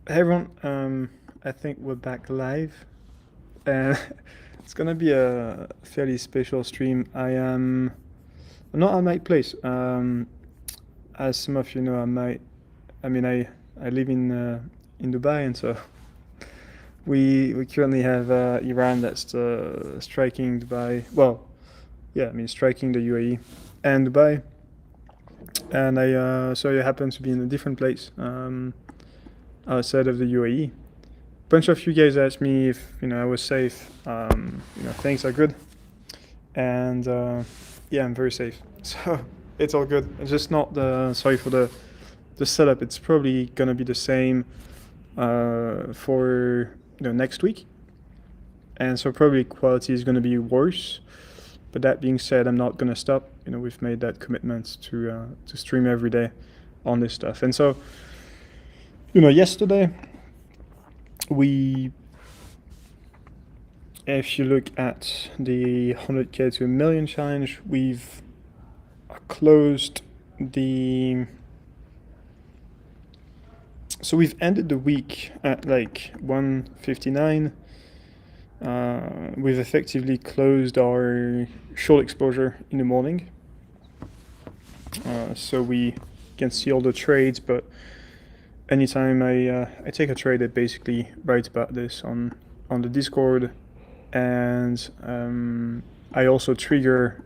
Hey everyone, I think we're back live, and it's gonna be a fairly special stream. I'm not at my place. As some of you know, I live in Dubai, and so we currently have Iran that's striking Dubai. Well, yeah, striking the UAE and Dubai, and I happen to be in a different place outside of the UAE. Bunch of you guys asked me if I was safe. Things are good, and yeah, I'm very safe. So it's all good. It's just not the sorry for the setup. It's probably gonna be the same for next week, and so probably quality is gonna be worse. But that being said, I'm not gonna stop. We've made that commitment to stream every day on this stuff, and so yesterday we if you look at the 100k to a million challenge, we've closed the. So we've ended the week at like 159. We've effectively closed our short exposure in the morning. So we can see all the trades, but anytime I take a trade, I basically write about this on the Discord, and I also trigger.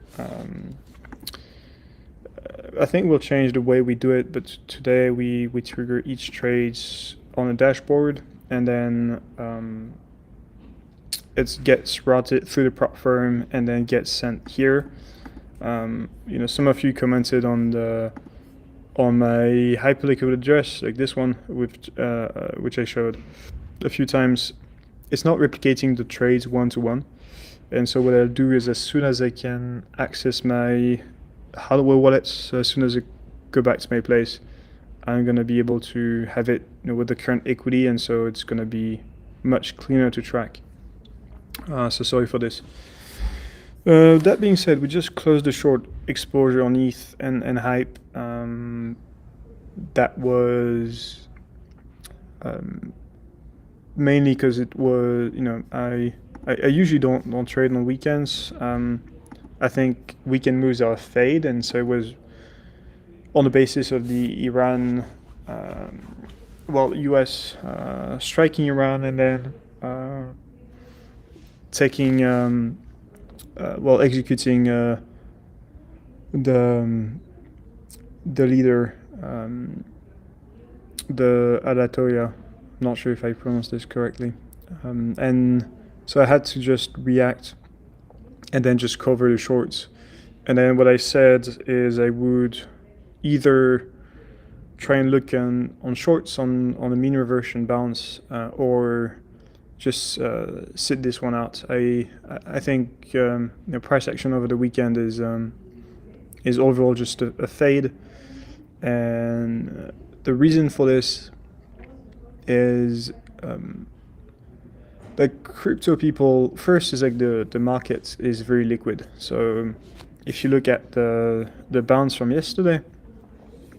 I think we'll change the way we do it, but today we trigger each trades on a dashboard, and then it gets routed through the prop firm and then gets sent here. Some of you commented on my hyperliquid address, like this one, which I showed a few times. It's not replicating the trades one-to-one. And so what I'll do is, as soon as I can access my hardware wallets, so as soon as I go back to my place, I'm going to be able to have it with the current equity, and so it's going to be much cleaner to track. So sorry for this. That being said, we just closed the short exposure on ETH and Hype. That was mainly because it was, I usually don't trade on weekends. I think weekend moves are a fade, and so it was on the basis of the Iran, US striking Iran and then taking, executing the leader, the Alatoya. Not sure if I pronounced this correctly, and so I had to just react and then just cover the shorts. And then what I said is I would either try and look on shorts on the mean reversion bounce, or just sit this one out. I think price action over the weekend is overall just a fade, and the reason for this is like crypto people first is like the market is very liquid. So if you look at the bounce from yesterday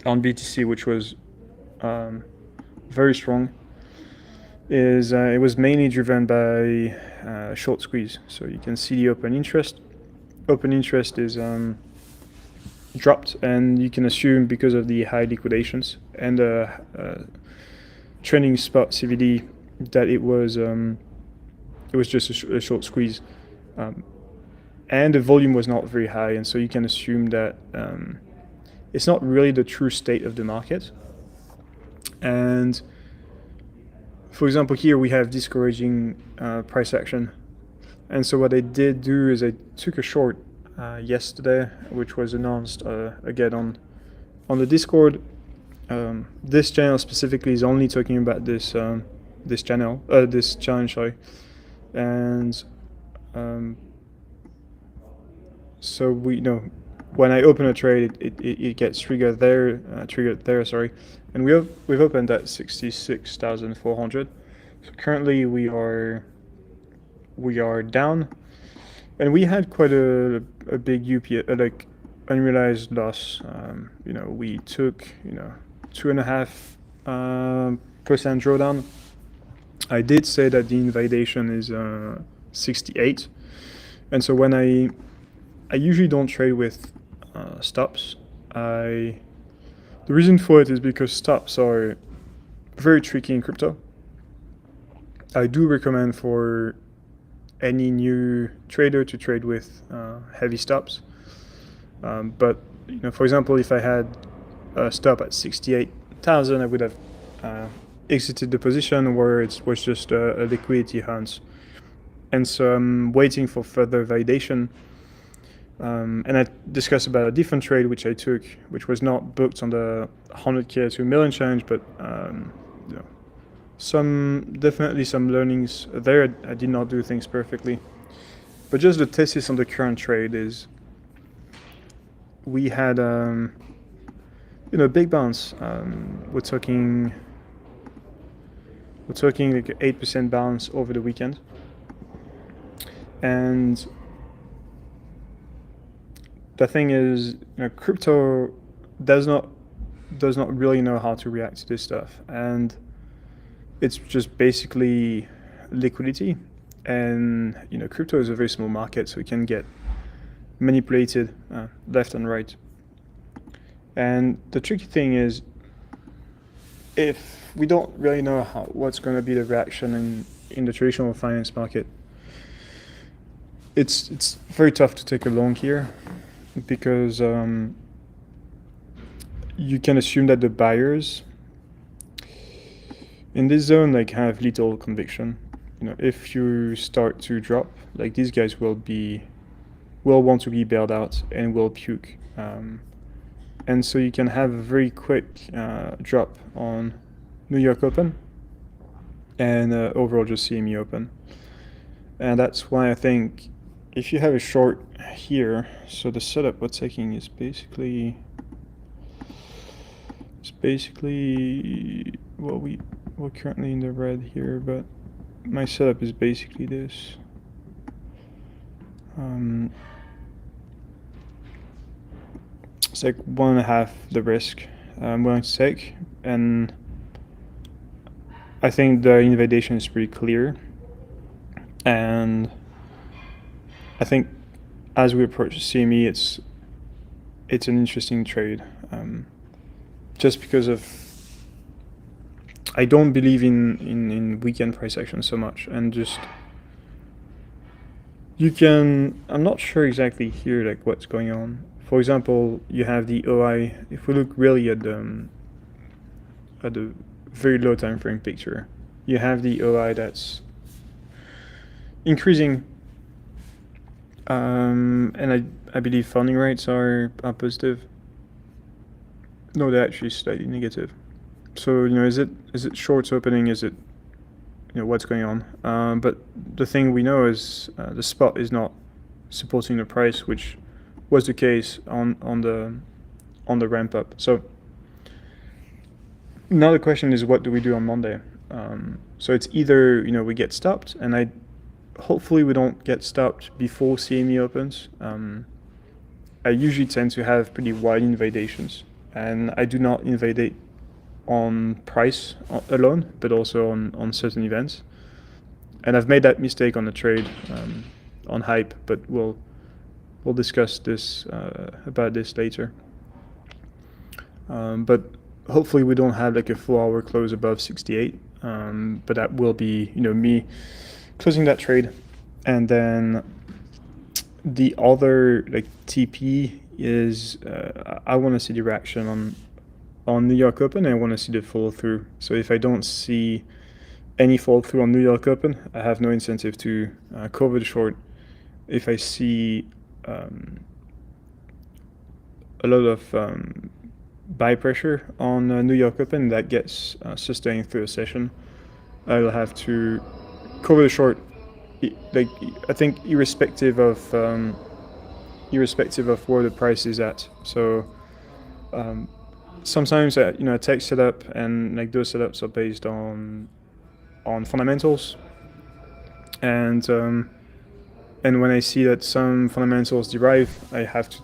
on BTC, which was very strong, is it was mainly driven by short squeeze. So you can see the open interest. Open interest is dropped, and you can assume because of the high liquidations and trending spot CVD that it was just a short squeeze, and the volume was not very high, and so you can assume that it's not really the true state of the market. And for example, here we have discouraging price action, and so what I did do is I took a short yesterday, which was announced again on the Discord. This channel specifically is only talking about this challenge, sorry. And so we know when I open a trade, it gets triggered there, sorry. And we've opened at 66,400. So currently we are down, and we had quite a big like unrealized loss. We took 2.5 drawdown. I did say that the invalidation is 68, and so when I usually don't trade with stops. The reason for it is because stops are very tricky in crypto. I do recommend for any new trader to trade with heavy stops. But for example, if I had a stop at 68,000, I would have exited the position where it was just a liquidity hunt. And so I'm waiting for further validation. And I discussed about a different trade which I took, which was not booked on the 100K to 1 million challenge, but definitely some learnings there. I did not do things perfectly. But just the thesis on the current trade is we had big bounce. We're talking like 8% bounce over the weekend, and the thing is, crypto does not really know how to react to this stuff, and it's just basically liquidity. And crypto is a very small market, so it can get manipulated left and right. And the tricky thing is, if we don't really know what's going to be the reaction in the traditional finance market, it's very tough to take a long here, because you can assume that the buyers in this zone have little conviction. If you start to drop, these guys will want to be bailed out and will puke. And so you can have a very quick drop on New York Open and overall just CME Open. And that's why I think if you have a short here, so the setup we're taking is basically we're currently in the red here, but my setup is basically this. It's like 1.5 the risk I'm willing to take, and I think the invalidation is pretty clear. And I think as we approach CME, it's an interesting trade, just because of I don't believe in weekend price action so much, and just I'm not sure exactly here what's going on. For example, you have the OI. If we look really at the very low time frame picture, you have the OI that's increasing, and I believe funding rates are positive. No, they're actually slightly negative. So is it shorts opening? Is it what's going on? But the thing we know is the spot is not supporting the price, which was the case on the ramp up. So now the question is, what do we do on Monday? So it's either we get stopped, and hopefully we don't get stopped before CME opens. I usually tend to have pretty wide invalidations, and I do not invalidate on price alone, but also on certain events. And I've made that mistake on the trade on hype, but we'll discuss this about this later. But hopefully we don't have a 4-hour close above 68. But that will be me closing that trade, and then the other TP is I want to see the reaction on New York Open, and I want to see the follow through. So if I don't see any follow through on New York Open, I have no incentive to cover the short. If I see a lot of buy pressure on New York Open that gets sustained through a session, I'll have to cover the short. I think irrespective of where the price is at. So sometimes I take setup, and those setups are based on fundamentals, and when I see that some fundamentals derive, I have to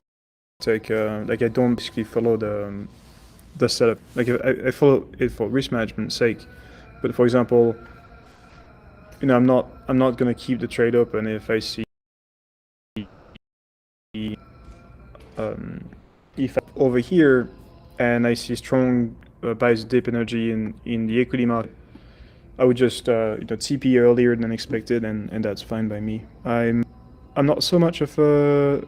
take I don't basically follow the setup. I follow it for risk management sake, But for example, I'm not gonna keep the trade open if I see um, if over here and I see strong buys dip energy in the equity market. I would just TP earlier than expected, and that's fine by me. I'm not so much of a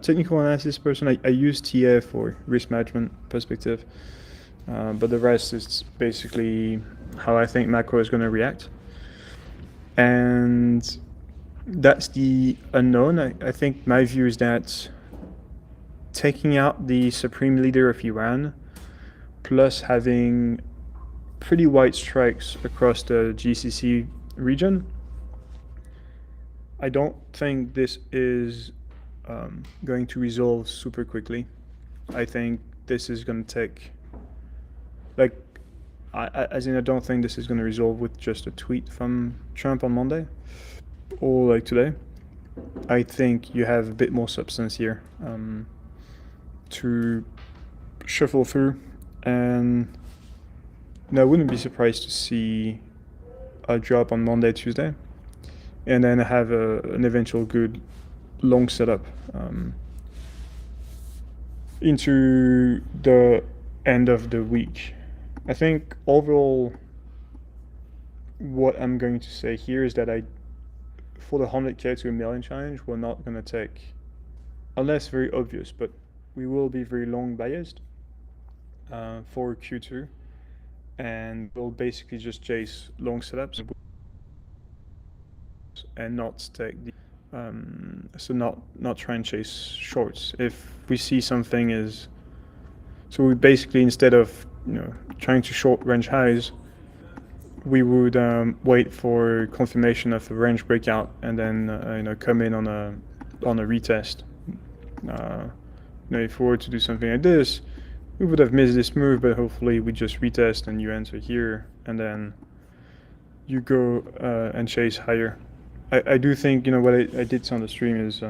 technical analysis person. I use TA for risk management perspective, but the rest is basically how I think macro is going to react, and that's the unknown. I think my view is that taking out the supreme leader of Iran, plus having pretty wide strikes across the GCC region, I don't think this is going to resolve super quickly. I think this is going to take, like, as in, I don't think this is going to resolve with just a tweet from Trump on Monday or like today. I think you have a bit more substance here to shuffle through, and I wouldn't be surprised to see a drop on Monday, Tuesday, and then have an eventual good long setup into the end of the week. I think overall, what I'm going to say here is that for the 100K to a million challenge, we're not going to take, unless very obvious, but we will be very long biased for Q2, and we'll basically just chase long setups and not take the so not try and chase shorts. If we see something is, so we basically, instead of trying to short range highs, we would wait for confirmation of a range breakout and then come in on a retest. If we were to do something like this, we would have missed this move, but hopefully we just retest and you enter here and then you go and chase higher. I do think, what I did on the stream is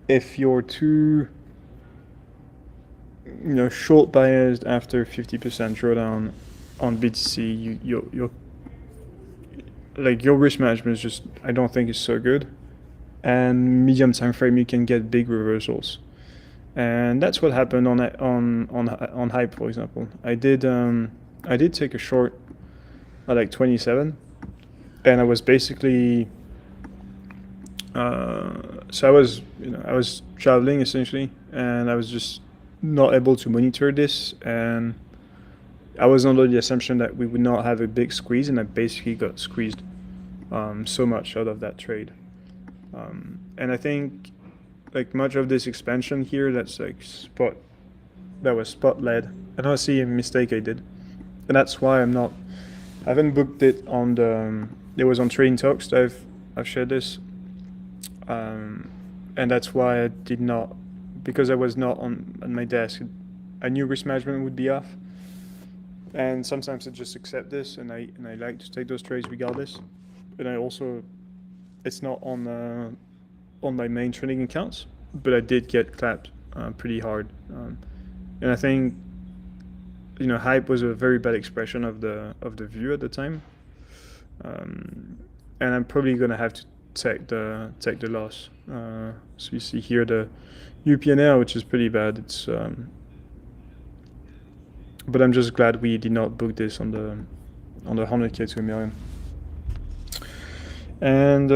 if you're too short biased after 50% drawdown on BTC, your risk management is just, I don't think, is so good, and medium time frame you can get big reversals, and that's what happened on hype, for example. I did take a short at like 27, and I was basically so I was traveling essentially, and I was just not able to monitor this, and I was under the assumption that we would not have a big squeeze, and I basically got squeezed so much out of that trade. And I think like much of this expansion here, that was spot led, and I see a mistake I did, and that's why I haven't booked it on the. It was on Trading Talks. I've shared this, and that's why I did not, because I was not on my desk. I knew risk management would be off, and sometimes I just accept this, and I like to take those trades regardless. And I also, it's not on my main trading accounts, but I did get clapped pretty hard, and I think hype was a very bad expression of the view at the time, and I'm probably gonna have to take the loss. So you see here the UPNL, which is pretty bad. It's but I'm just glad we did not book this on the 100K to a million. And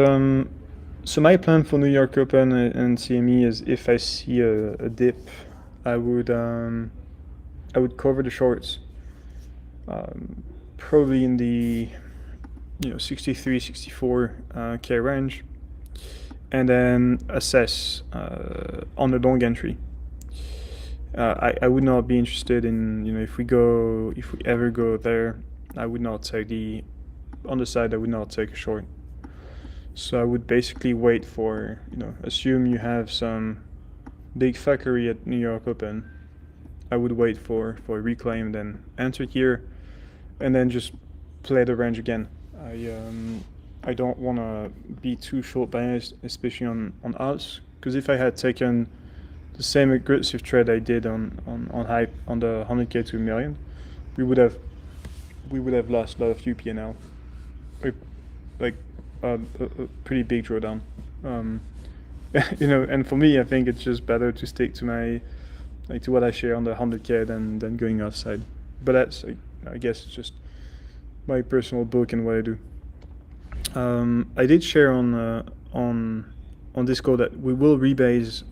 so my plan for New York Open and CME is, if I see a dip, I would cover the shorts, probably in the 63, 64K range, and then assess on the long entry. I would not be interested in, if we ever go there, I would not take on the side, I would not take a short. So I would basically wait for, assume you have some big fuckery at New York Open. I would wait for a reclaim, then enter here, and then just play the range again. I don't want to be too short biased, especially on alts, because if I had taken the same aggressive trade I did on hype on the 100K to a million, we would have we would have lost a lot of UPNL, like a pretty big drawdown. And for me, I think it's just better to stick to to what I share on the 100K than going outside. But that's, I guess, it's just my personal book and what I do. I did share on Discord that we will rebase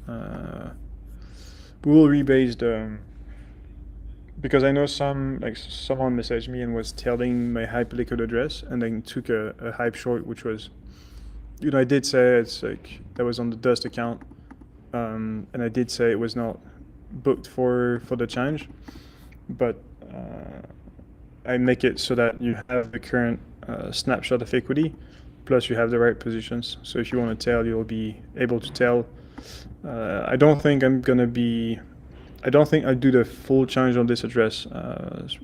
the, because I know someone messaged me and was telling my hyperliquid address and then took a hype short, which was, I did say it's that was on the Dust account, and I did say it was not booked for the challenge, but I make it so that you have the current snapshot of equity, plus you have the right positions. So if you want to tell, you'll be able to tell. I don't think I'll do the full challenge on this address,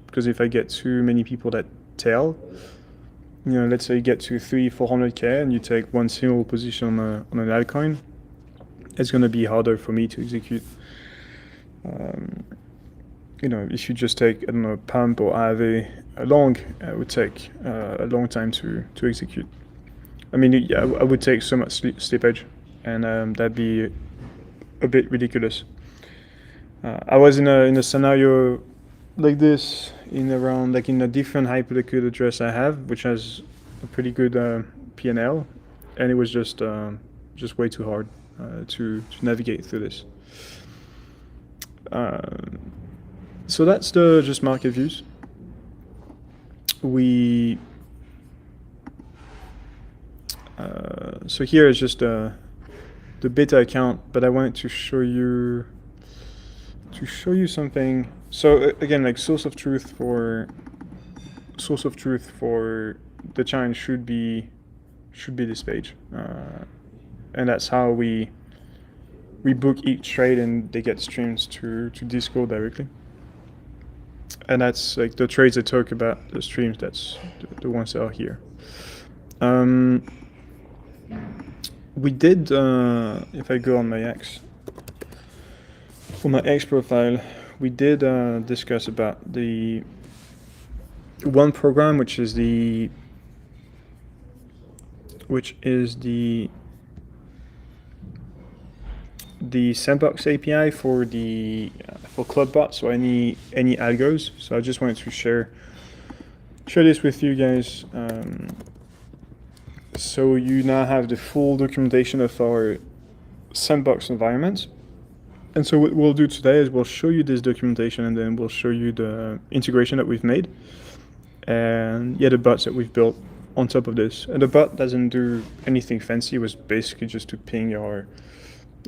because if I get too many people that tell, let's say you get to 300-400K and you take one single position on an altcoin, it's going to be harder for me to execute. If you just take, I don't know, pump or AV long, it would take a long time to execute. I mean, I would take so much slippage, and that'd be a bit ridiculous. I was in a scenario like this in a different hyperliquid address I have, which has a pretty good PNL, and it was just way too hard to navigate through this. So that's the just market views. So here is just the beta account, but I wanted to show you something. So again, source of truth for the challenge should be this page, and that's how we book each trade, and they get streams to Discord directly. And that's the trades I talk about, the streams, that's the ones that are here. We did, if I go on my X, for my X profile, we did discuss about the one program, which is the sandbox API for CloudBots or any algos. So I just wanted to share this with you guys. So you now have the full documentation of our sandbox environment. And so what we'll do today is we'll show you this documentation, and then we'll show you the integration that we've made, and the bots that we've built on top of this. And the bot doesn't do anything fancy. It was basically just to ping you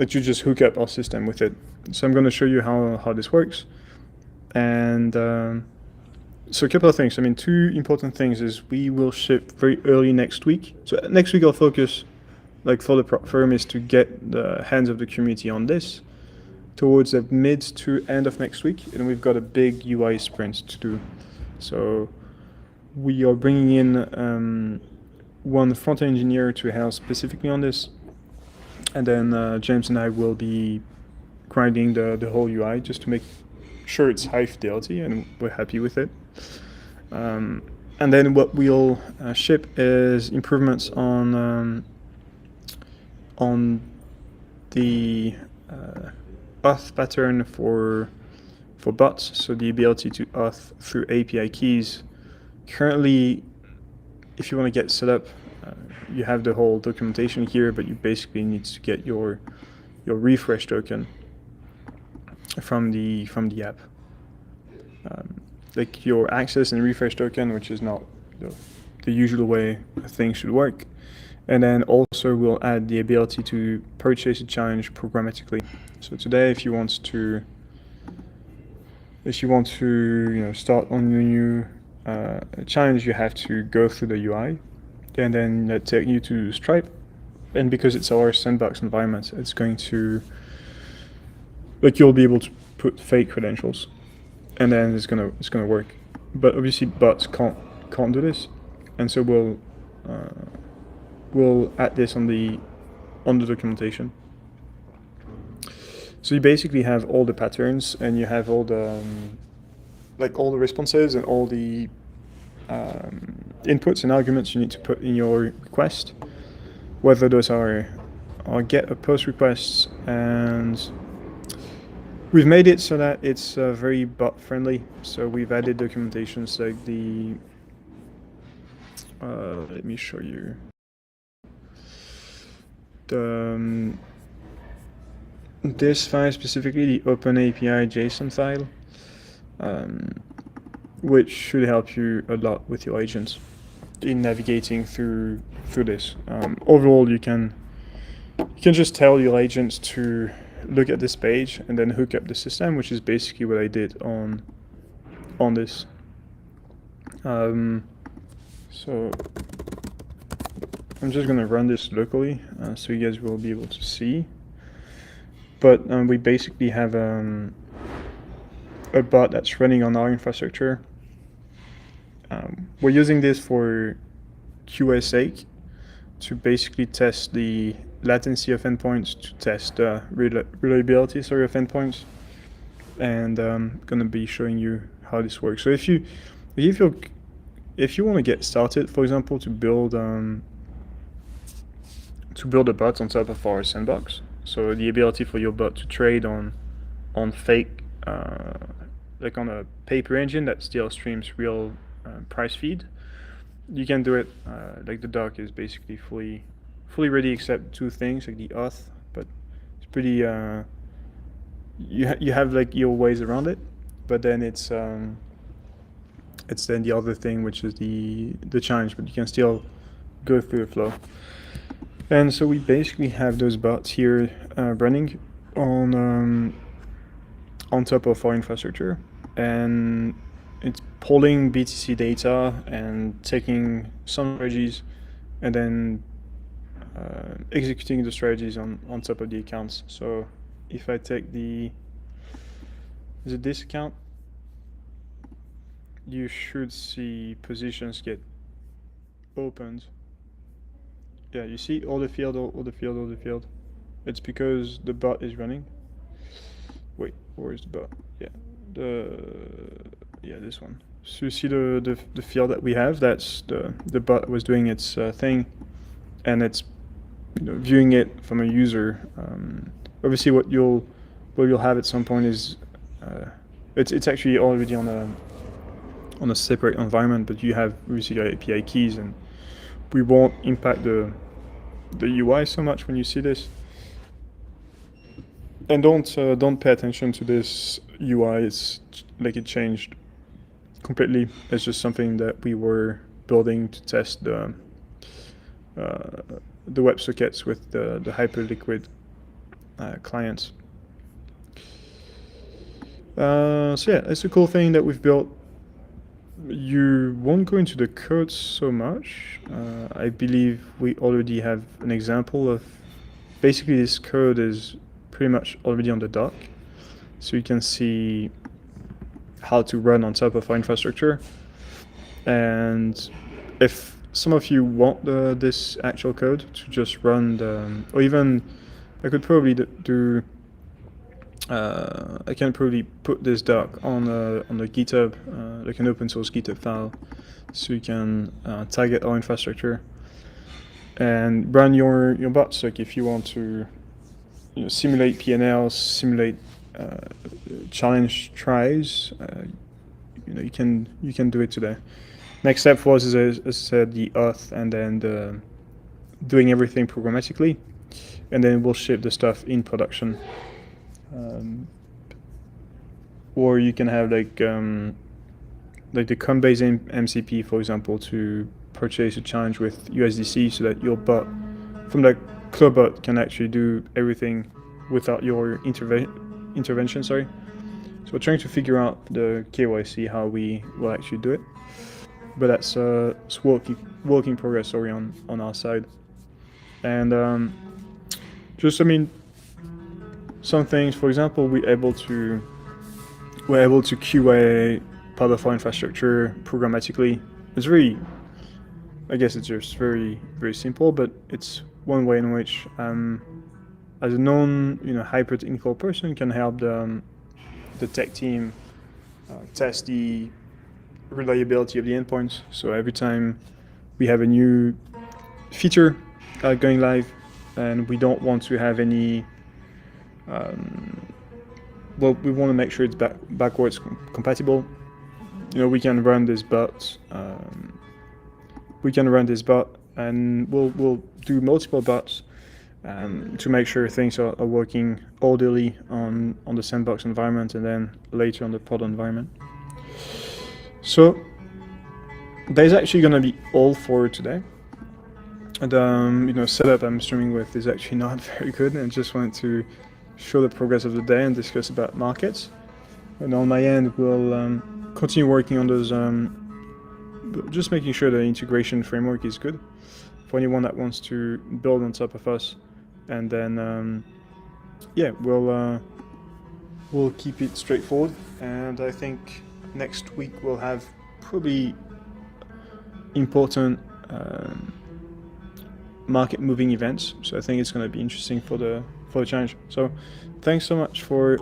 just hook up our system with it. So I'm going to show you how this works. And so a couple of things. I mean, two important things is we will ship very early next week. So next week I'll focus, for the firm, is to get the hands of the community on this towards the mid to end of next week. And we've got a big UI sprint to do. So we are bringing in one front-end engineer to help specifically on this. And then James and I will be grinding the whole UI just to make sure it's high fidelity, and we're happy with it. And then what we'll ship is improvements on the auth pattern for bots, so the ability to auth through API keys. Currently, if you want to get set up, you have the whole documentation here, but you basically need to get your refresh token from the app, your access and refresh token, which is not the usual way things should work. And then also we'll add the ability to purchase a challenge programmatically. So today, if you want to start on your new challenge, you have to go through the UI, and then that take you to Stripe. And because it's our sandbox environment, it's going to, you'll be able to put fake credentials, and then it's gonna work. But obviously bots can't do this, and so we'll add this on the documentation. So you basically have all the patterns, and you have all the all the responses and all the inputs and arguments you need to put in your request, whether those are get or post requests, and we've made it so that it's very bot friendly. So we've added documentations like the let me show you the this file specifically, the OpenAPI JSON file, which should help you a lot with your agents in navigating through this. Overall, you can just tell your agents to look at this page and then hook up the system, which is basically what I did on this. So I'm just gonna run this locally so you guys will be able to see. But we basically have a bot that's running on our infrastructure. We're using this for QA sake to basically test the latency of endpoints, to test the reliability of endpoints, and I'm gonna be showing you how this works. So if you want to get started, for example, to build a bot on top of our sandbox, so the ability for your bot to trade on fake, like on a paper engine that still streams real price feed, you can do it. Like the doc is basically fully ready except two things, like the auth, but it's pretty. You have like your ways around it, but then it's then the other thing, which is the challenge, but you can still go through the flow. And so we basically have those bots here running on top of our infrastructure, and it's pulling BTC data and taking some strategies, and then executing the strategies on top of the accounts. So if I take is it this account? You should see positions get opened. Yeah, you see all the field. It's because the bot is running. Wait, where is the bot? Yeah, this one. So you see the field that we have. That's the bot was doing its thing, and it's viewing it from a user. Obviously, what you'll have at some point is it's actually already on a separate environment, but you have obviously your API keys, and we won't impact the UI so much when you see this. And don't pay attention to this UI. It's like it changed completely. It's just something that we were building to test the WebSockets with the Hyperliquid clients. So yeah, it's a cool thing that we've built. You won't go into the code so much. I believe we already have an example of basically this code is pretty much already on the dock, so you can see how to run on top of our infrastructure. And if some of you want this actual code to just run or even I could probably do I can probably put this doc on the GitHub, like an open source GitHub file, so you can target our infrastructure and run your bots. Like if you want to simulate P&Ls, simulate challenge tries, you can do it today. Next step was, as I said, the auth, and then doing everything programmatically, and then we'll ship the stuff in production. Or you can have like the Coinbase MCP, for example, to purchase a challenge with USDC, so that your bot from the Clobot can actually do everything without your intervention. Sorry. So we're trying to figure out the KYC, how we will actually do it, but that's work in progress. Sorry, on our side. And some things, for example, we're able to QA part of our infrastructure programmatically. It's very, I guess it's just very, very simple, but it's one way in which as a hyper technical person can help the tech team test the reliability of the endpoints. So every time we have a new feature going live, and we don't want to have any well, we want to make sure it's backwards compatible. We can run this bot. And we'll do multiple bots to make sure things are working orderly on the sandbox environment, and then later on the pod environment. So that's actually going to be all for today. And setup I'm streaming with is actually not very good, and just wanted to show the progress of the day and discuss about markets. And on my end, we'll continue working on those, just making sure the integration framework is good for anyone that wants to build on top of us. And then, we'll keep it straightforward. And I think next week we'll have probably important market moving events. So I think it's going to be interesting for the challenge. So thanks so much for